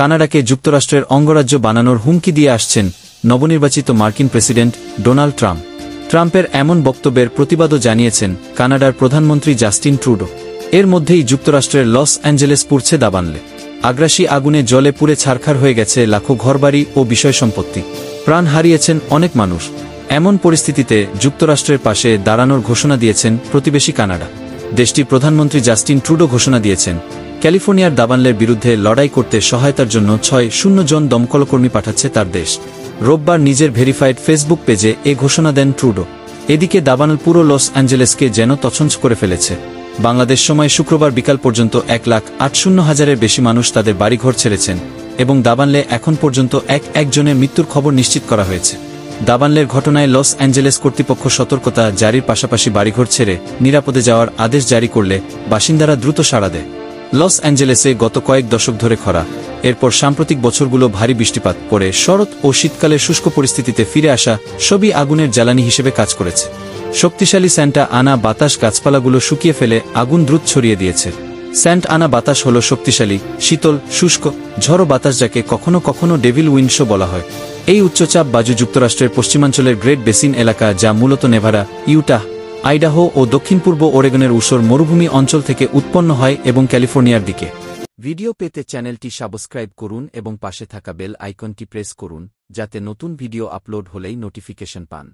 কানাডাকে যুক্তরাষ্ট্রের অঙ্গরাজ্য বানানোর হুমকি দিয়ে আসছেন নবনির্বাচিত মার্কিন প্রেসিডেন্ট ডোনাল্ড ট্রাম্প। ট্রাম্পের এমন বক্তব্যের প্রতিবাদও জানিয়েছেন কানাডার প্রধানমন্ত্রী জাস্টিন ট্রুডো। এর মধ্যেই যুক্তরাষ্ট্রের লস অ্যাঞ্জেলেস পুড়ছে দাবানলে। আগ্রাসী আগুনে জলে পুড়ে ছারখার হয়ে গেছে লাখো ঘরবাড়ি ও বিষয় সম্পত্তি। প্রাণ হারিয়েছেন অনেক মানুষ। এমন পরিস্থিতিতে যুক্তরাষ্ট্রের পাশে দাঁড়ানোর ঘোষণা দিয়েছেন প্রতিবেশী কানাডা। দেশটির প্রধানমন্ত্রী জাস্টিন ট্রুডো ঘোষণা দিয়েছেন, ক্যালিফোর্নিয়ার দাবানলের বিরুদ্ধে লড়াই করতে সহায়তার জন্য 600 জন দমকলকর্মী পাঠাচ্ছে তার দেশ। রোববার নিজের ভেরিফাইড ফেসবুক পেজে এ ঘোষণা দেন ট্রুডো। এদিকে দাবানল পুরো লস অ্যাঞ্জেলেসকে যেন তছনছ করে ফেলেছে। বাংলাদেশ সময় শুক্রবার বিকাল পর্যন্ত 1,80,000-এর বেশি মানুষ তাদের বাড়িঘর ছেড়েছেন এবং দাবানলে এখন পর্যন্ত একজনের মৃত্যুর খবর নিশ্চিত করা হয়েছে। দাবানলের ঘটনায় লস অ্যাঞ্জেলেস কর্তৃপক্ষ সতর্কতা জারির পাশাপাশি বাড়িঘর ছেড়ে নিরাপদে যাওয়ার আদেশ জারি করলে বাসিন্দারা দ্রুত সাড়া দেয়। লস অ্যাঞ্জেলেসে গত কয়েক দশক ধরে খরা, এরপর সাম্প্রতিক বছরগুলো ভারী বৃষ্টিপাত পরে শরৎ ও শীতকালের শুষ্ক পরিস্থিতিতে ফিরে আসা সবই আগুনের জ্বালানি হিসেবে কাজ করেছে। শক্তিশালী স্যান্টা আনা বাতাস গাছপালাগুলো শুকিয়ে ফেলে আগুন দ্রুত ছড়িয়ে দিয়েছে। স্যান্ট আনা বাতাস হল শক্তিশালী, শীতল, শুষ্ক, ঝড়ো বাতাস, যাকে কখনো কখনো ডেভিল উইন্ডশো বলা হয়। এই উচ্চচাপ বায়ু যুক্তরাষ্ট্রের পশ্চিমাঞ্চলের গ্রেট বেসিন এলাকা, যা মূলত নেভাডা, ইউটাহ, আইডাহো ও দক্ষিণ পূর্ব ওরেগনের ঊষর মরুভূমি অঞ্চল থেকে উৎপন্ন হয় এবং ক্যালিফোর্নিয়ার দিকে। ভিডিও পেতে চ্যানেলটি সাবস্ক্রাইব করুন এবং পাশে থাকা বেল আইকনটি প্রেস করুন, যাতে নতুন ভিডিও আপলোড হলেই নোটিফিকেশন পান।